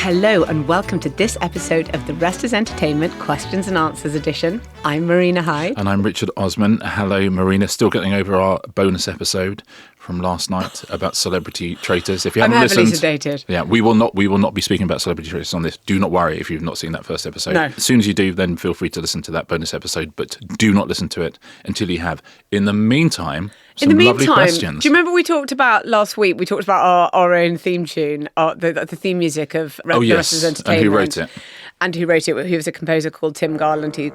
Hello and welcome to this episode of The Rest is Entertainment Questions and Answers edition. I'm Marina Hyde. And I'm Richard Osman. Hello, Marina. Still getting over our bonus episode from last night about celebrity traitors. If you haven't listened, sedated. Yeah, we will not be speaking about celebrity traitors on this. Do not worry if you've not seen that first episode. No. As soon as you do, then feel free to listen to that bonus episode, but do not listen to it until you have. In the meantime, lovely questions. Do you remember we talked about last week? We talked about our own theme tune, the theme music of The Rest is Entertainment. And who wrote it? And who wrote it? He was a composer called Tim Garland, who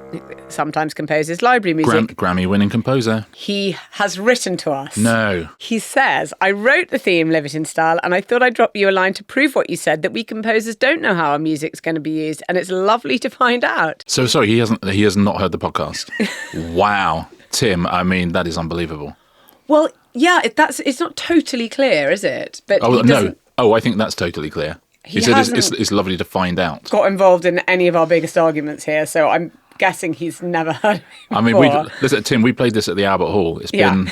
sometimes composes library music. Grammy-winning composer. He has written to us. No. He says, I wrote the theme Live It in Style, and I thought I'd drop you a line to prove what you said, that we composers don't know how our music's going to be used, and it's lovely to find out. So sorry, he has not heard the podcast. Wow. Tim, I mean, that is unbelievable. Well, yeah, it's not totally clear, is it? But no. Oh, I think that's totally clear. He said it's lovely to find out. Got involved in any of our biggest arguments here, so I'm guessing he's never heard of me before. Listen, Tim, we played this at the Albert Hall. It's been.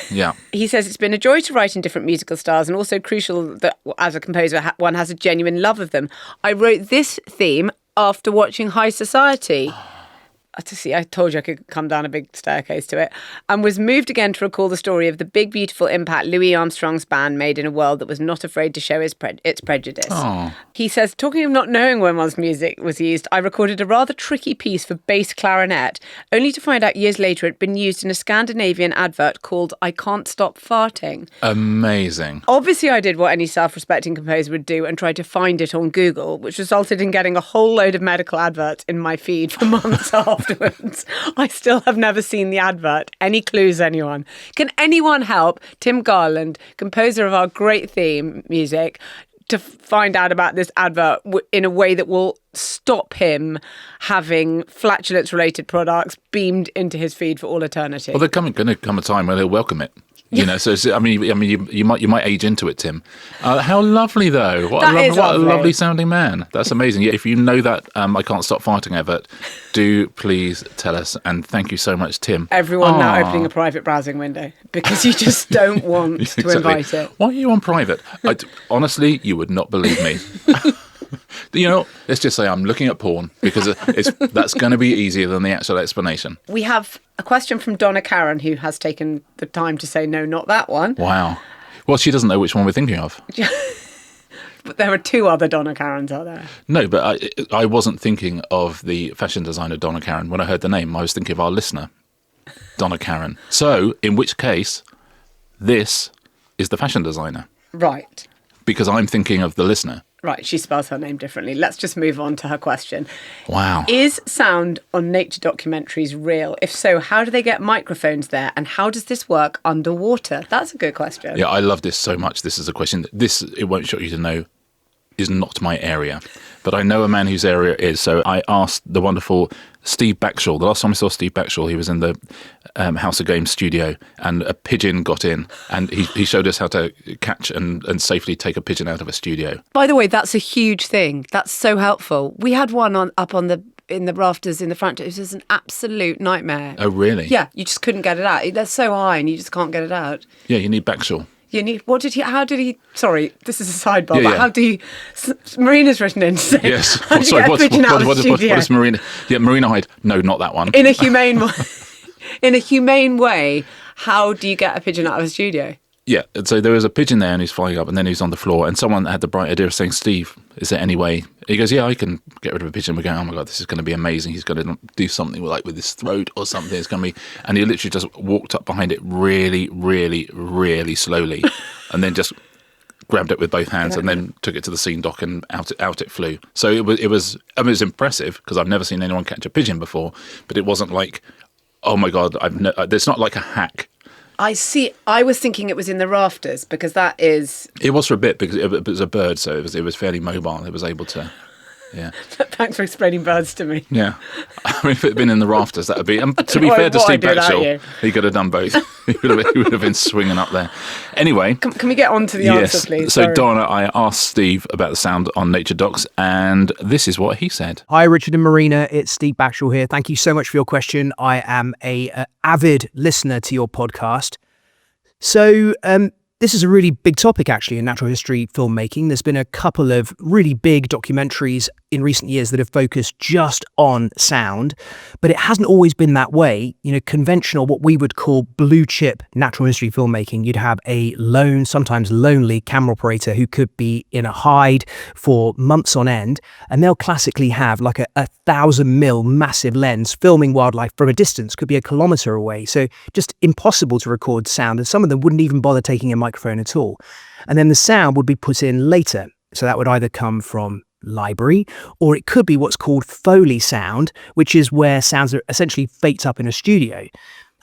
He says it's been a joy to write in different musical styles, and also crucial that as a composer, one has a genuine love of them. I wrote this theme after watching High Society. I told you I could come down a big staircase to it, and was moved again to recall the story of the big, beautiful impact Louis Armstrong's band made in a world that was not afraid to show its prejudice. Oh. He says, talking of not knowing when one's music was used, I recorded a rather tricky piece for bass clarinet, only to find out years later it'd been used in a Scandinavian advert called I Can't Stop Farting. Amazing. Obviously, I did what any self-respecting composer would do and tried to find it on Google, which resulted in getting a whole load of medical adverts in my feed for months afterwards. I still have never seen the advert. Any clues, anyone? Can anyone help Tim Garland, composer of our great theme music, to find out about this advert in a way that will stop him having flatulence-related products beamed into his feed for all eternity? Well, there's going to come a time when he'll welcome it. You know, so I mean, you might age into it, Tim. How lovely, though! What a lovely sounding man. That's amazing. Yeah, if you know that I Can't Stop Farting advert, do please tell us. And thank you so much, Tim. Everyone now opening a private browsing window because you just don't want to invite it. Why are you on private? Honestly, you would not believe me. You know, let's just say I'm looking at porn because that's going to be easier than the actual explanation. We have a question from Donna Karen, who has taken the time to say, no, not that one. Wow. Well, she doesn't know which one we're thinking of. But there are two other Donna Karens, are there? No, but I wasn't thinking of the fashion designer Donna Karen. When I heard the name, I was thinking of our listener, Donna Karen. So, in which case, this is the fashion designer. Right. Because I'm thinking of the listener. Right, she spells her name differently. Let's just move on to her question. Wow. Is sound on nature documentaries real? If so, how do they get microphones there? And how does this work underwater? That's a good question. Yeah, I love this so much. This is a question it won't shock you to know, is not my area. But I know a man whose area is. So I asked the wonderful Steve Backshall. The last time I saw Steve Backshall, he was in the House of Games studio, and a pigeon got in, and he showed us how to catch and safely take a pigeon out of a studio. By the way, that's a huge thing. That's so helpful. We had one in the rafters in the front. It was an absolute nightmare. Oh, really? Yeah, you just couldn't get it out. They're so high, and you just can't get it out. Yeah, you need Backshall. Sorry, this is a sidebar, but how do you, Marina's written in to say, yes. What is Marina? Yeah, Marina Hyde. No, not that one. In a humane way, how do you get a pigeon out of a studio? Yeah, so there was a pigeon there and he's flying up and then he's on the floor and someone had the bright idea of saying, Steve, is there any way? He goes, yeah, I can get rid of a pigeon. We're going, oh my God, this is going to be amazing. He's going to do something with his throat or something. It's going to be, and he literally just walked up behind it really, really, really slowly and then just grabbed it with both hands and then took it to the scene dock and out it flew. So it was impressive because I've never seen anyone catch a pigeon before, but it wasn't like, oh my God, it's not like a hack. I see. I was thinking it was in the rafters because that is... It was for a bit because it was a bird, so it was fairly mobile. It was able to... Yeah. Thanks for explaining birds to me. Yeah. I mean, if it had been in the rafters, that would be... to be fair to Steve Backshall, he could have done both. he would have been swinging up there. Anyway... Can we get on to the answer, please? So, Donna, I asked Steve about the sound on Nature Docs, and this is what he said. Hi, Richard and Marina. It's Steve Backshall here. Thank you so much for your question. I am a avid listener to your podcast. So, This is a really big topic, actually, in natural history filmmaking. There's been a couple of really big documentaries in recent years that have focused just on sound, but it hasn't always been that way. Conventional, what we would call blue chip natural history filmmaking, you'd have a lone, sometimes lonely camera operator who could be in a hide for months on end, and they'll classically have like a 1,000mm massive lens filming wildlife from a distance, could be a kilometre away. So just impossible to record sound, and some of them wouldn't even bother taking a microphone at all. And then the sound would be put in later. So that would either come from library, or it could be what's called Foley sound, which is where sounds are essentially faked up in a studio.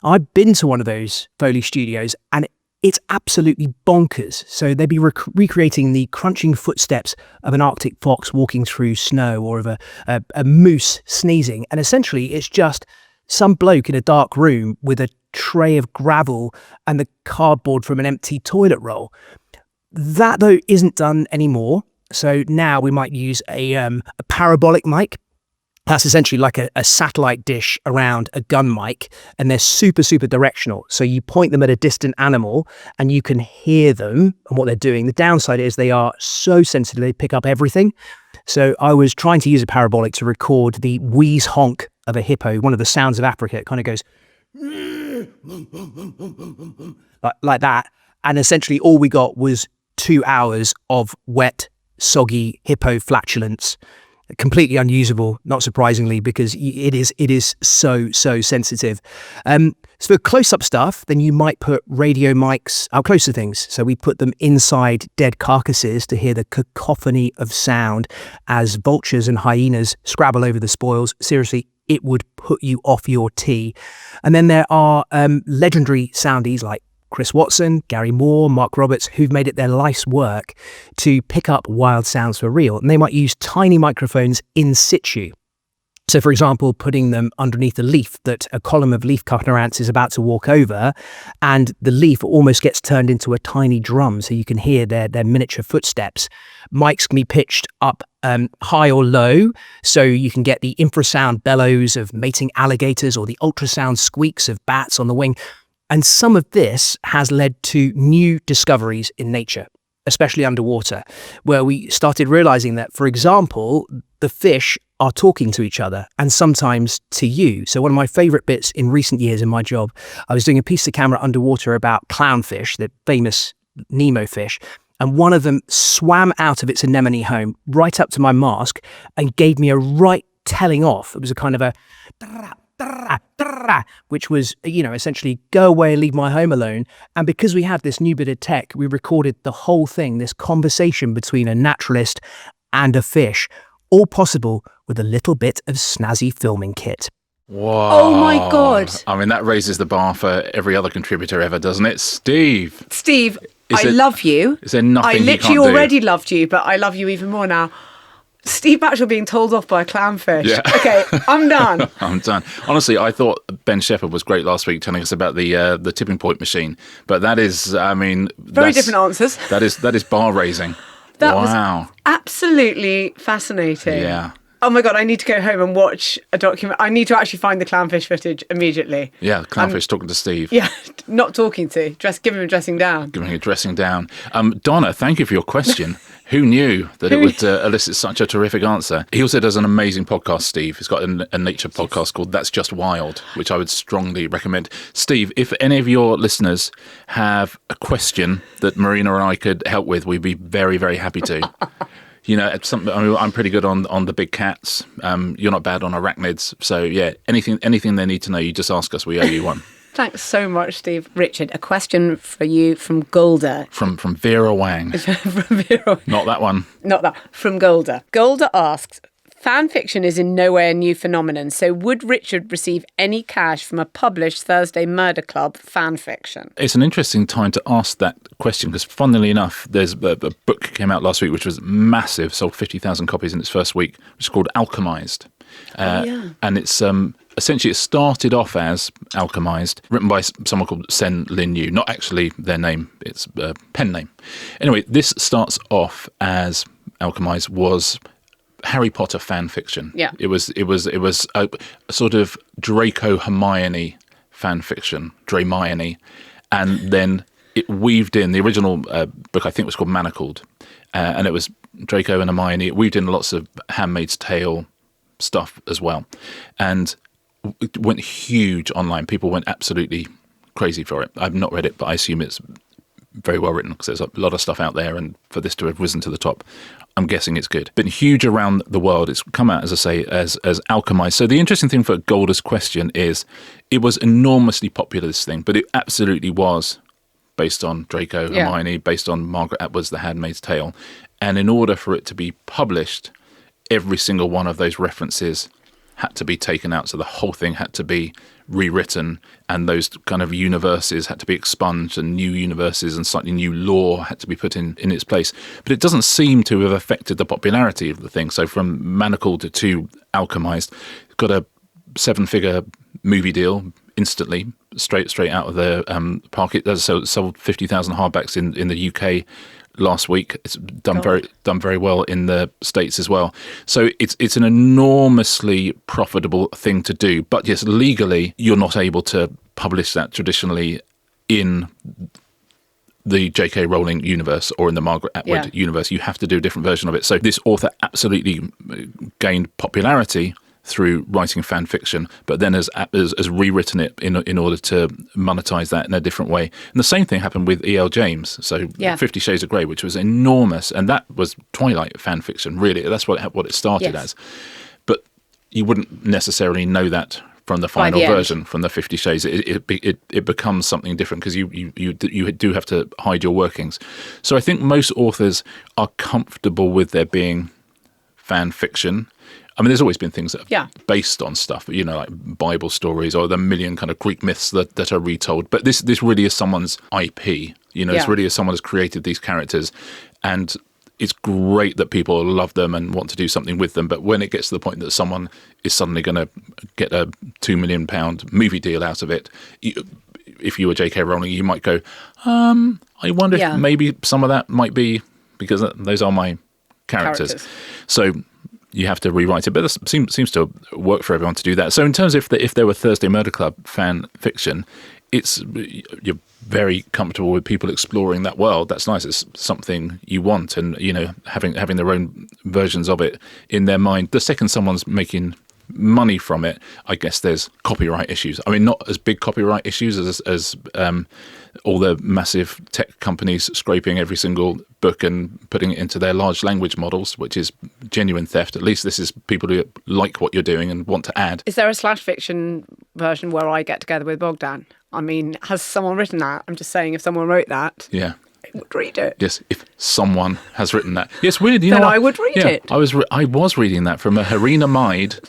I've been to one of those Foley studios, and it's absolutely bonkers. So they'd be recreating the crunching footsteps of an Arctic fox walking through snow, or of a moose sneezing. And essentially it's just some bloke in a dark room with a tray of gravel and the cardboard from an empty toilet roll. That, though, isn't done anymore. So now we might use a parabolic mic. That's essentially like a satellite dish around a gun mic, and they're super, super directional. So you point them at a distant animal and you can hear them and what they're doing. The downside is they are so sensitive, they pick up everything. So I was trying to use a parabolic to record the wheeze honk of a hippo, one of the sounds of Africa. It kind of goes like that. And essentially all we got was 2 hours of wet, soggy hippo flatulence. Completely unusable, not surprisingly, because it is so sensitive. So for close-up stuff, then you might put radio mics up close to things. So we put them inside dead carcasses to hear the cacophony of sound as vultures and hyenas scrabble over the spoils. Seriously, it would put you off your tee. And then there are legendary soundies like Chris Watson, Gary Moore, Mark Roberts, who've made it their life's work to pick up wild sounds for real. And they might use tiny microphones in situ. So, for example, putting them underneath a leaf that a column of leafcutter ants is about to walk over, and the leaf almost gets turned into a tiny drum so you can hear their miniature footsteps. Mics can be pitched up high or low, so you can get the infrasound bellows of mating alligators or the ultrasound squeaks of bats on the wing. And some of this has led to new discoveries in nature, especially underwater, where we started realizing that, for example, the fish are talking to each other and sometimes to you. So one of my favorite bits in recent years in my job, I was doing a piece of camera underwater about clownfish, the famous Nemo fish, and one of them swam out of its anemone home right up to my mask and gave me a right telling off. It was a kind of a which was, essentially go away and leave my home alone. And because we had this new bit of tech, we recorded the whole thing, this conversation between a naturalist and a fish, all possible with a little bit of snazzy filming kit. Wow. Oh my God. I mean, that raises the bar for every other contributor ever, doesn't it? Steve, I love you. Is there nothing I you can't literally do? already loved you, but I love you even more now. Steve Backshall being told off by a clownfish. Yeah. Okay, I'm done. I'm done. Honestly, I thought Ben Shepherd was great last week telling us about the tipping point machine. But that is, I mean... Very different answers. That is bar raising. That wow. was absolutely fascinating. Yeah. Oh my God, I need to go home and watch a document. I need to actually find the clownfish footage immediately. Yeah, clownfish talking to Steve. Yeah, not talking to. Give him a dressing down. Giving a dressing down. Donna, thank you for your question. Who knew that it would elicit such a terrific answer? He also does an amazing podcast, Steve. He's got a nature podcast called That's Just Wild, which I would strongly recommend. Steve, if any of your listeners have a question that Marina and I could help with, we'd be very, very happy to. I'm pretty good on the big cats. You're not bad on arachnids. So, yeah, anything they need to know, you just ask us. We owe you one. Thanks so much, Steve. Richard, a question for you from Golda. From Vera Wang. From Vera. Not that one. Not that. From Golda. Golda asks, fan fiction is in no way a new phenomenon, so would Richard receive any cash from a published Thursday Murder Club fan fiction? It's an interesting time to ask that question because, funnily enough, there's a book came out last week which was massive, sold 50,000 copies in its first week, which is called Alchemized. And it's essentially it started off as Alchemized, written by someone called SenLinYu, not actually their name, it's a pen name. Anyway, this starts off as Alchemized was Harry Potter fan fiction. Yeah. It was a sort of Draco Hermione fan fiction, Dramione, and then it weaved in the original book. I think was called Manacled, and it was Draco and Hermione. It weaved in lots of Handmaid's Tale stuff as well, and it went huge online. People went absolutely crazy for it. I've not read it, but I assume it's very well written because there's a lot of stuff out there, and for this to have risen to the top, I'm guessing it's good. Been huge around the world. It's come out, as I say, as alchemized. So the interesting thing for Golder's question is it was enormously popular, this thing, but it absolutely was based on Draco, Hermione, based on Margaret Atwood's The Handmaid's Tale. And in order for it to be published, every single one of those references had to be taken out. So the whole thing had to be rewritten, and those kind of universes had to be expunged, and new universes and slightly new lore had to be put in its place. But it doesn't seem to have affected the popularity of the thing. So from Manacled to Alchemized, got a 7-figure movie deal instantly, straight out of the park. It sold 50,000 hardbacks in the UK last week. It's done very well in the States as well. So it's an enormously profitable thing to do. But yes, legally, you're not able to publish that traditionally in the J.K. Rowling universe or in the Margaret Atwood universe. You have to do a different version of it. So this author absolutely gained popularity through writing fan fiction, but then has rewritten it in order to monetize that in a different way. And the same thing happened with E.L. James. So 50 Shades of Grey, which was enormous, and that was Twilight fan fiction, really. That's what it started as. But you wouldn't necessarily know that from the final version, from the 50 Shades. It becomes something different because you do have to hide your workings. So I think most authors are comfortable with there being fan fiction. I mean, there's always been things that are based on stuff, like Bible stories or the million kind of Greek myths that are retold. But this really is someone's IP. It's really someone has created these characters, and it's great that people love them and want to do something with them. But when it gets to the point that someone is suddenly going to get a £2 million movie deal out of it, if you were J.K. Rowling, you might go, I wonder if maybe some of that might be because those are my characters. So you have to rewrite it, but it seems to work for everyone to do that. So in terms of if there were Thursday Murder Club fan fiction, you're very comfortable with people exploring that world. That's nice. It's something you want, and having their own versions of it in their mind. The second someone's making money from it, I guess there's copyright issues. I mean, not as big copyright issues as all the massive tech companies scraping every single book and putting it into their large language models, which is genuine theft. At least this is people who like what you're doing and want to add. Is there a slash fiction version where I get together with Bogdan? I mean, has someone written that? I'm just saying, if someone wrote that, I would read it. Yes, if someone has written that. Yes, weird. Then I would read it. I was reading that from a Hermione Hyde.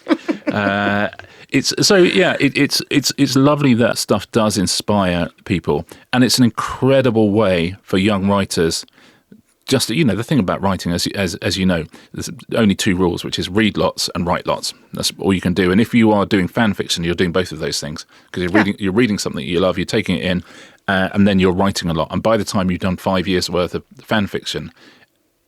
It's lovely that stuff does inspire people, and it's an incredible way for young writers. Just the thing about writing, as you know, there's only 2 rules, which is read lots and write lots. That's all you can do. And if you are doing fan fiction, you're doing both of those things because you're reading something you love, you're taking it in, and then you're writing a lot. And by the time you've done 5 years worth of fan fiction,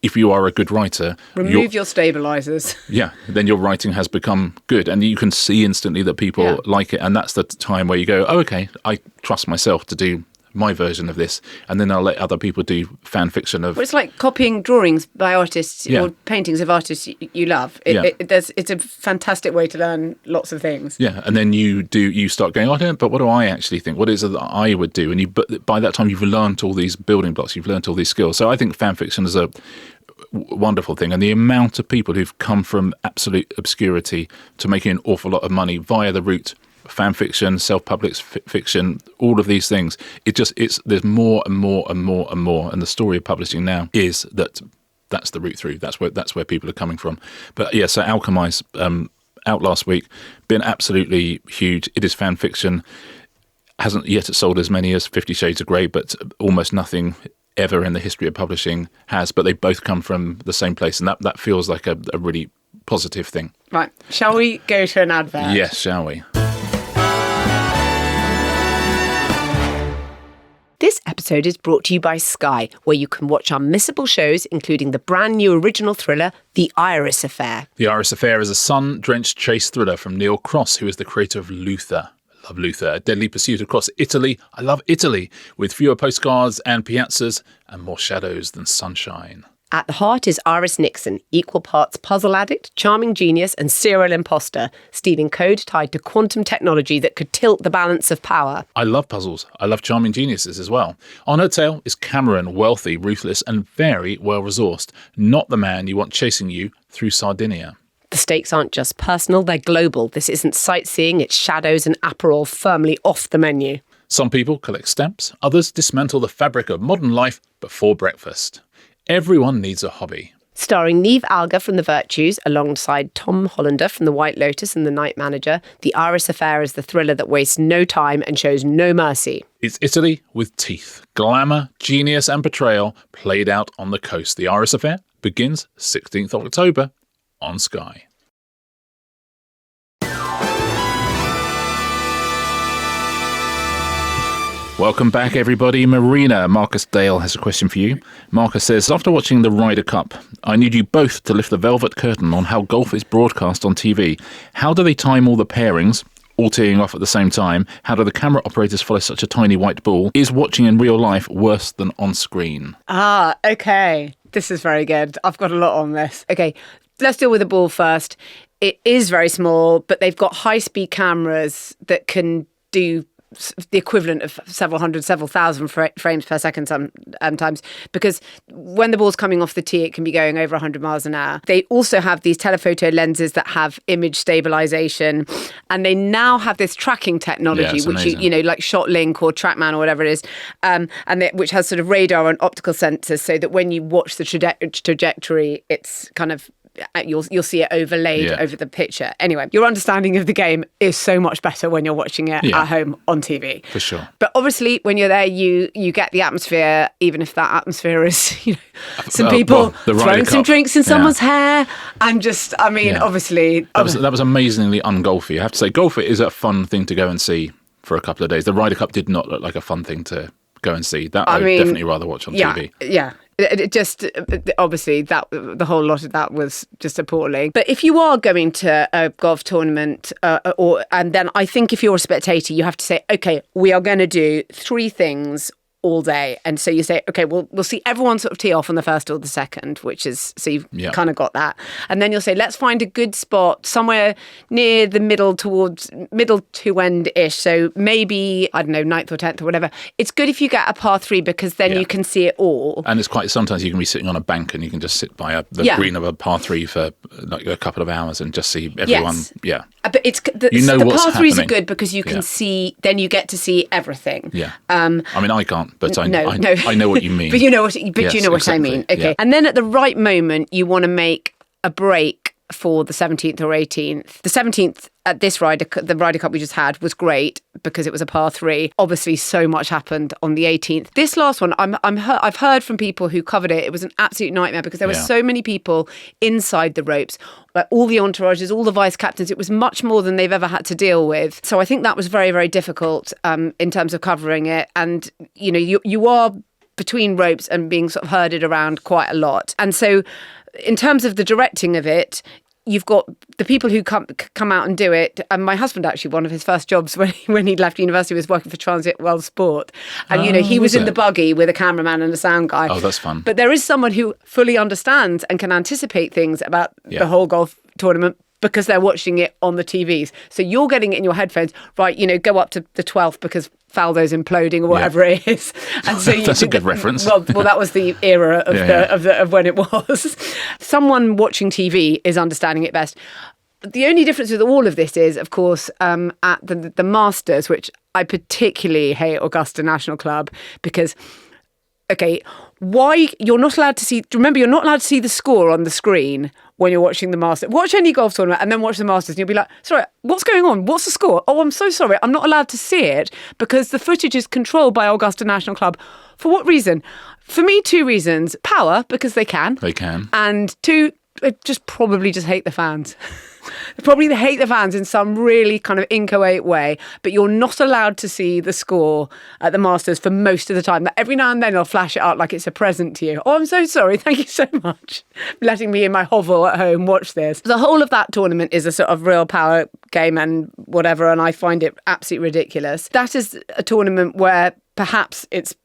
if you are a good writer, remove your stabilizers. Yeah, then your writing has become good, and you can see instantly that people like it. And that's the time where you go, oh, okay, I trust myself to do my version of this, and then I'll let other people do fan fiction of. Well, it's like copying drawings by artists or paintings of artists you love. It's a fantastic way to learn lots of things. Yeah, and then you start going, but what do I actually think? What is it that I would do? And but by that time you've learned all these building blocks, you've learned all these skills. So I think fan fiction is a wonderful thing, and the amount of people who've come from absolute obscurity to making an awful lot of money via the route. Fan fiction, self-published fiction, all of these things. There's more and more and more and more. And the story of publishing now is that's the route through. That's where people are coming from. But yeah, so Alchemized out last week, been absolutely huge. It is fan fiction. Hasn't yet sold as many as 50 Shades of Grey, but almost nothing ever in the history of publishing has. But they both come from the same place, and that feels like a really positive thing. Right. Shall we go to an advert? Yes, shall we? This episode is brought to you by Sky, where you can watch unmissable shows, including the brand new original thriller, The Iris Affair. The Iris Affair is a sun-drenched chase thriller from Neil Cross, who is the creator of Luther. love Luther. A deadly pursuit across Italy. I love Italy, with fewer postcards and piazzas and more shadows than sunshine. At the heart is Iris Nixon, equal parts puzzle addict, charming genius and serial imposter, stealing code tied to quantum technology that could tilt the balance of power. I love puzzles. I love charming geniuses as well. On her tail is Cameron, wealthy, ruthless and very well-resourced. Not the man you want chasing you through Sardinia. The stakes aren't just personal, they're global. This isn't sightseeing, it's shadows and Aperol firmly off the menu. Some people collect stamps, others dismantle the fabric of modern life before breakfast. Everyone needs a hobby. Starring Niamh Alga from The Virtues, alongside Tom Hollander from The White Lotus and The Night Manager, The Iris Affair is the thriller that wastes no time and shows no mercy. It's Italy with teeth, glamour, genius and betrayal played out on the coast. The Iris Affair begins 16th of October on Sky. Welcome back, everybody. Marina, Marcus Dale has a question for you. Marcus says, after watching the Ryder Cup, I need you both to lift the velvet curtain on how golf is broadcast on TV. How do they time all the pairings, all teeing off at the same time? How do the camera operators follow such a tiny white ball? Is watching in real life worse than on screen? Okay. This is very good. I've got a lot on this. Okay, let's deal with the ball first. It is very small, but they've got high-speed cameras that can do the equivalent of several hundred, several thousand frames per second sometimes, because when the ball's coming off the tee, it can be going over 100 miles an hour. They also have these telephoto lenses that have image stabilization, and they now have this tracking technology, which you know, like ShotLink or TrackMan or whatever it is, which has sort of radar and optical sensors, so that when you watch the trajectory, it's kind of you'll see it overlaid over the picture. Anyway, your understanding of the game is so much better when you're watching it at home on TV. For sure. But obviously, when you're there, you get the atmosphere, even if that atmosphere is, you know, some people throwing some drinks in someone's hair, and just, I mean, obviously... That was amazingly ungolfy. I have to say, golf is a fun thing to go and see for a couple of days. The Ryder Cup did not look like a fun thing to go and see. That I would definitely rather watch on TV. Yeah. It just, obviously, that the whole lot of that was just appalling. But if you are going to a golf tournament, and then I think if you're a spectator, you have to say, okay, we are going to do 3 things all day. And so you say, okay, we'll see everyone sort of tee off on the first or the second, which is, so you've kind of got that. And then you'll say, let's find a good spot somewhere near the middle to end-ish. So maybe, I don't know, 9th or 10th or whatever. It's good if you get a par 3 because then you can see it all. And it's sometimes you can be sitting on a bank and you can just sit by the green of a par 3 for like a couple of hours and just see everyone. Yes. But it's the par 3s are good because you can see, then you get to see everything. Yeah. I mean, I can't. But I know what you mean. But you know what I mean. Okay. Yeah. And then at the right moment, you want to make a break for the 17th or 18th. The 17th at the Ryder Cup we just had was great because it was a par 3. Obviously, so much happened on the 18th. This last one, I've heard from people who covered it. It was an absolute nightmare because there were so many people inside the ropes, like all the entourages, all the vice captains. It was much more than they've ever had to deal with. So I think that was very, very difficult in terms of covering it. And you know, you are between ropes and being sort of herded around quite a lot. And so in terms of the directing of it, you've got the people who come out and do it. And my husband, actually, one of his first jobs when he'd left university was working for Transit World Sport. And, you know, he was in the buggy with a cameraman and a sound guy. Oh, that's fun. But there is someone who fully understands and can anticipate things about the whole golf tournament because they're watching it on the TVs. So you're getting it in your headphones, right, you know, go up to the 12th because Faldo's imploding or whatever it is. And so that's a good reference. Well, that was the era of when it was. Someone watching TV is understanding it best. The only difference with all of this is, of course, at the Masters, which I particularly hate Augusta National Club because, okay, why you're not allowed to see, remember, you're not allowed to see the score on the screen when you're watching the Masters. Watch any golf tournament and then watch the Masters and you'll be like, sorry, what's going on? What's the score? Oh, I'm so sorry. I'm not allowed to see it because the footage is controlled by Augusta National Club. For what reason? For me, 2 reasons. Power, because they can. They can. And 2, I just probably hate the fans. Probably they hate the fans in some really kind of inchoate way, but you're not allowed to see the score at the Masters for most of the time. Every now and then they'll flash it out like it's a present to you. Oh, I'm so sorry. Thank you so much for letting me in my hovel at home watch this. The whole of that tournament is a sort of real power game and whatever, and I find it absolutely ridiculous. That is a tournament where perhaps it's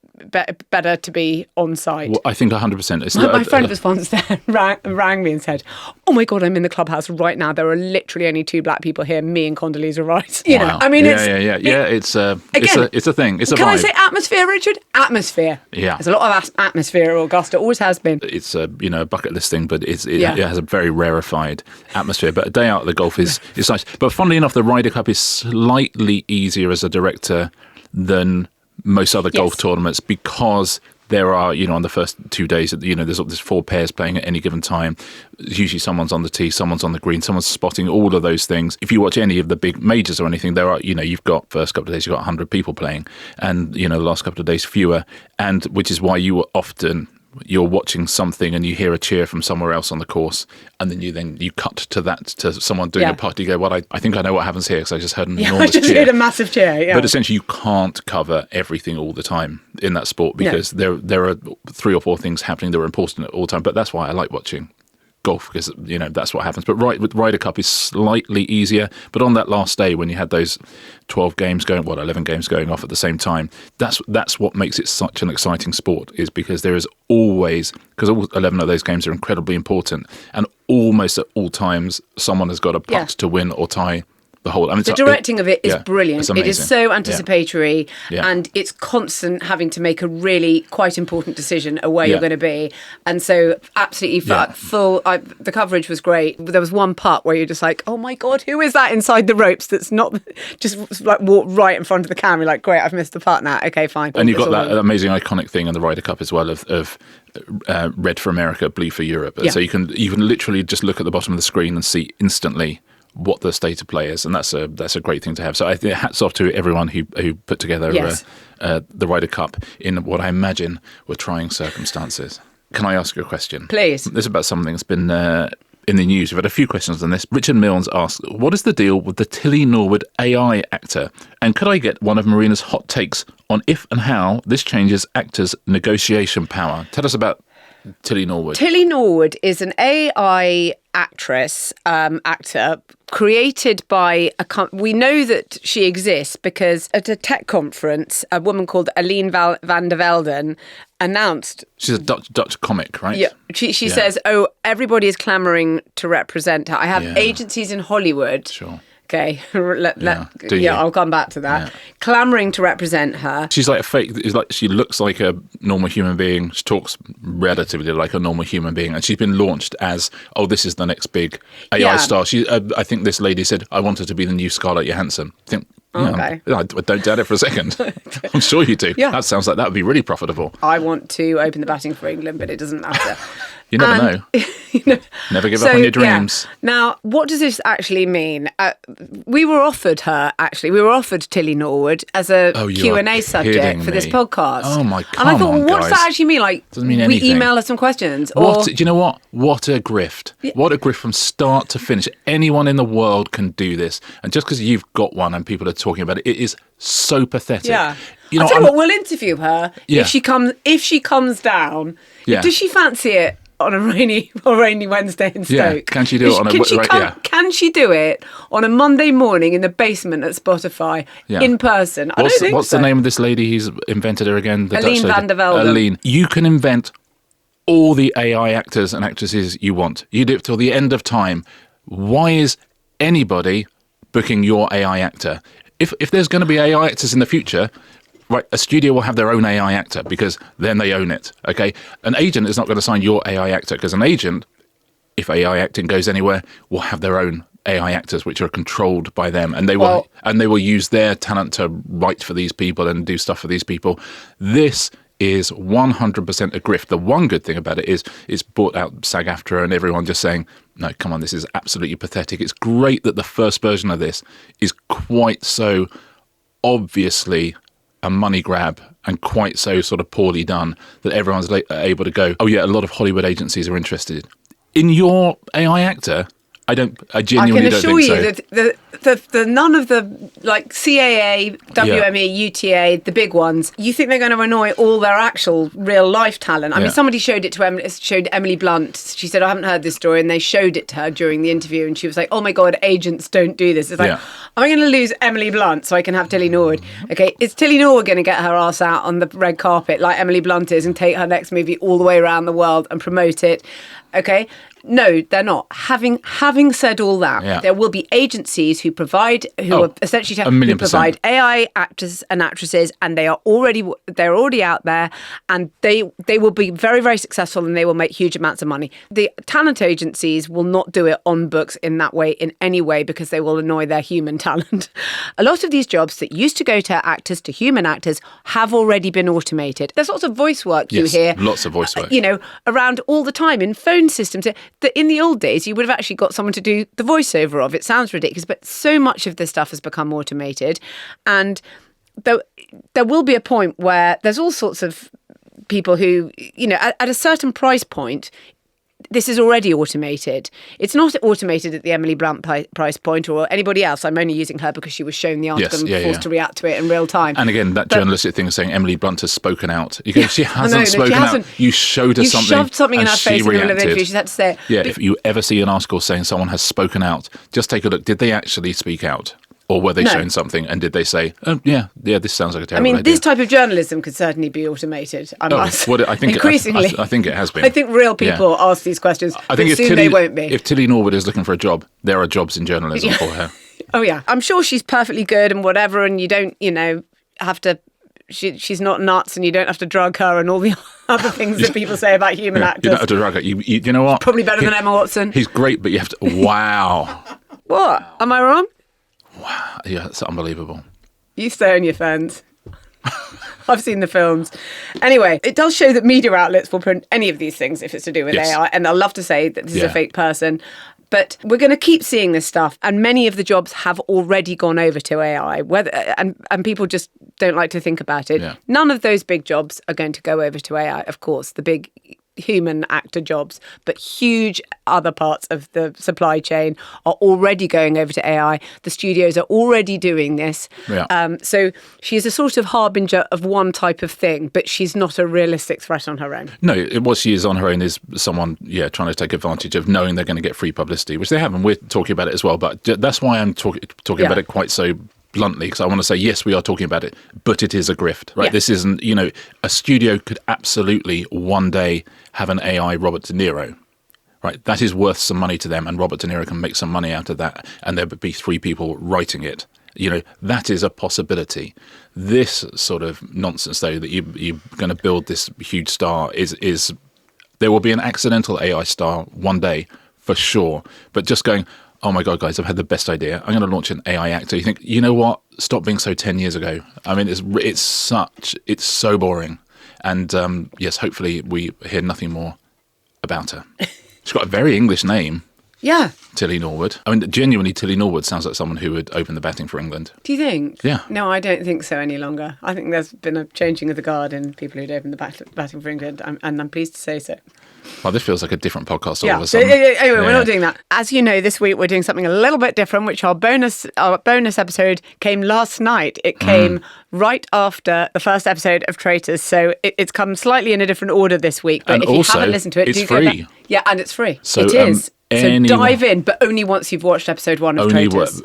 better to be on site. Well, I think 100%. It's my friend was once there, rang me and said, "Oh my God, I'm in the clubhouse right now. There are literally only 2 black people here, me and Condoleezza Rice." You know, I mean, it's a thing. It's a can vibe. I say atmosphere, Richard? Atmosphere. Yeah. There's a lot of atmosphere at Augusta. Always has been. It's a bucket list thing, but it has a very rarefied atmosphere. But a day out of the golf is nice. But funnily enough, the Ryder Cup is slightly easier as a director than most other golf tournaments, because there are, on the first 2 days, there's 4 pairs playing at any given time. Usually someone's on the tee, someone's on the green, someone's spotting, all of those things. If you watch any of the big majors or anything, there are, you've got first couple of days, you've got 100 people playing, and, the last couple of days fewer, and which is why you're watching something and you hear a cheer from somewhere else on the course, and then you cut to someone doing a putt. You go, well, I think I know what happens here because I just heard an enormous cheer. I just heard a massive cheer, yeah. But essentially you can't cover everything all the time in that sport, because there are 3 or 4 things happening that are important at all time. But that's why I like watching golf, because that's what happens. But with Ryder Cup is slightly easier. But on that last day, when you had those 11 games going off at the same time, that's what makes it such an exciting sport, is because there is always, because all 11 of those games are incredibly important, and almost at all times someone has got a putt to win or tie the whole. I mean, the directing of it is brilliant. It is so anticipatory, and it's constant having to make a really quite important decision of where you're going to be. And so absolutely full. The coverage was great. There was one putt where you're just like, oh my God, who is that inside the ropes that's not just like walked right in front of the camera? Like, great, I've missed the putt now. Okay, fine. And you've got that amazing iconic thing in the Ryder Cup as well of red for America, blue for Europe. So you can literally just look at the bottom of the screen and see instantly what the state of play is, and that's a great thing to have. So I think hats off to everyone who put together the Ryder Cup in what I imagine were trying circumstances. Can I ask you a question? Please. This is about something that's been in the news. We've had a few questions on this. Richard Milnes asks, what is the deal with the Tilly Norwood AI actor? And could I get one of Marina's hot takes on if and how this changes actors' negotiation power? Tell us about Tilly Norwood. Tilly Norwood is an AI actor created by we know that she exists because at a tech conference, a woman called Aline van der Velden announced. She's a Dutch comic, right? Yeah. She says, "Oh, everybody is clamoring to represent her. I have agencies in Hollywood." Sure. Okay, I'll come back to that. Yeah. Clamouring to represent her. She's like a fake. She looks like a normal human being. She talks relatively like a normal human being, and she's been launched as, oh, this is the next big AI star. She, I think this lady said, I want her to be the new Scarlett Johansson. I think. I don't doubt it for a second. I'm sure you do. Yeah. That sounds like that would be really profitable. I want to open the batting for England, but it doesn't matter. You never know. Never give up on your dreams. Yeah. Now, what does this actually mean? We were offered Tilly Norwood as a Q&A subject for this podcast. Oh my God. And I thought, what does that actually mean? Like, doesn't mean anything. We email her some questions. Do you know what? What a grift. Yeah. What a grift from start to finish. Anyone in the world can do this. And just because you've got one and people are talking about it, it is so pathetic. Yeah. I'll tell you what, we'll interview her if she comes down. Yeah. Does she fancy it? On a rainy Wednesday in Stoke. Yeah, can she do it Can she do it on a Monday morning in the basement at Spotify in person? I don't think what's so. The name of this lady who's invented her again? Aline van der Velden. Aline. You can invent all the AI actors and actresses you want. You do it till the end of time. Why is anybody booking your AI actor? If there's going to be AI actors in the future, right, a studio will have their own AI actor because then they own it, okay? An agent is not going to sign your AI actor because an agent, if AI acting goes anywhere, will have their own AI actors which are controlled by them, and they will use their talent to write for these people and do stuff for these people. This is 100% a grift. The one good thing about it is it's brought out SAG-AFTRA and everyone just saying, no, come on, this is absolutely pathetic. It's great that the first version of this is quite so obviously a money grab and quite so sort of poorly done that everyone's able to go, oh yeah, a lot of Hollywood agencies are interested. In your AI actor, I I genuinely can don't assure think so. you that the none of the like CAA, WME, UTA, the big ones, you think they're going to annoy all their actual real life talent. I mean, somebody showed it to Emily Blunt. She said, I haven't heard this story, and they showed it to her during the interview, and she was like, oh my God, agents don't do this. It's like, am I going to lose Emily Blunt so I can have Tilly Norwood? Okay, is Tilly Norwood going to get her ass out on the red carpet like Emily Blunt is and take her next movie all the way around the world and promote it? Okay. No, they're not. Having said all that, there will be agencies who provide, are essentially who provide AI actors and actresses, and they're already out there, and they will be very, very successful, and they will make huge amounts of money. The talent agencies will not do it on books in that way, in any way, because they will annoy their human talent. A lot of these jobs that used to go to actors, to human actors, have already been automated. There's lots of voice work you hear. Lots of voice work. Around all the time in phone systems. That in the old days, you would have actually got someone to do the voiceover of. It sounds ridiculous, but so much of this stuff has become automated. And there will be a point where there's all sorts of people who, at a certain price point, this is already automated. It's not automated at the Emily Blunt price point or anybody else. I'm only using her because she was shown the article and forced to react to it in real time. And again, that journalistic thing of saying Emily Blunt has spoken out. You go, she hasn't spoken out. You showed her something. You shoved something in her face in the middle of the interview. She had to say it. Yeah, if you ever see an article saying someone has spoken out, just take a look. Did they actually speak out? Or were they shown something and did they say, oh, yeah, this sounds like a terrible idea? This type of journalism could certainly be automated. I think increasingly. I think it has been. I think real people ask these questions, but soon they won't be. If Tilly Norwood is looking for a job, there are jobs in journalism for her. Oh, yeah. I'm sure she's perfectly good and whatever, and you don't, have to... She's not nuts and you don't have to drug her and all the other things that people say about human actors. You don't have to drug her. You know what? Probably better than Emma Watson. He's great, but you have to... Wow. What? Am I wrong? Wow, yeah, that's unbelievable. You stay on your phones. I've seen the films. Anyway, it does show that media outlets will print any of these things if it's to do with AI, and they'll love to say that this is a fake person. But we're going to keep seeing this stuff, and many of the jobs have already gone over to AI. And people just don't like to think about it. Yeah. None of those big jobs are going to go over to AI, of course, the big human actor jobs, but huge other parts of the supply chain are already going over to AI. The studios are already doing this. Yeah. So she's a sort of harbinger of one type of thing, but she's not a realistic threat on her own. No, what she is on her own is someone, trying to take advantage of knowing they're going to get free publicity, which they have, and we're talking about it as well. But that's why I'm talking about it quite so bluntly, because I want to say, yes, we are talking about it, but it is a grift, right? Yeah. This isn't, a studio could absolutely one day have an AI Robert De Niro, right? That is worth some money to them, and Robert De Niro can make some money out of that, and there would be 3 people writing it. That is a possibility. This sort of nonsense, though, that you're going to build this huge star is there will be an accidental AI star one day, for sure, but just going, oh my God, guys, I've had the best idea. I'm going to launch an AI actor. You think, you know what? Stop being so 10 years ago. I mean, it's so boring. And yes, hopefully we hear nothing more about her. She's got a very English name. Yeah. Tilly Norwood. I mean, genuinely, Tilly Norwood sounds like someone who would open the batting for England. Do you think? Yeah. No, I don't think so any longer. I think there's been a changing of the guard in people who'd open the batting for England, and I'm pleased to say so. Well, this feels like a different podcast all of a sudden. Anyway, we're not doing that. As you know, this week we're doing something a little bit different, which our bonus episode came last night. It came right after the first episode of Traitors, so it's come slightly in a different order this week. But and if you also, haven't listened to it, it's do free. go back. Yeah, and it's free. So, it is. So dive in, but only once you've watched episode 1 of Traitors.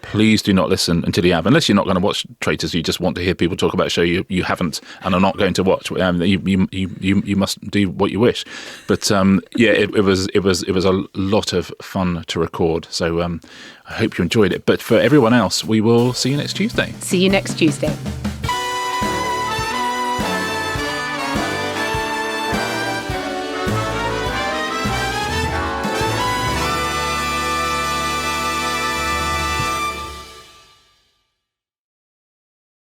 Please do not listen until you have. Unless you're not going to watch Traitors, you just want to hear people talk about a show you haven't and are not going to watch. You must do what you wish. But it was a lot of fun to record. So I hope you enjoyed it. But for everyone else, we will see you next Tuesday. See you next Tuesday.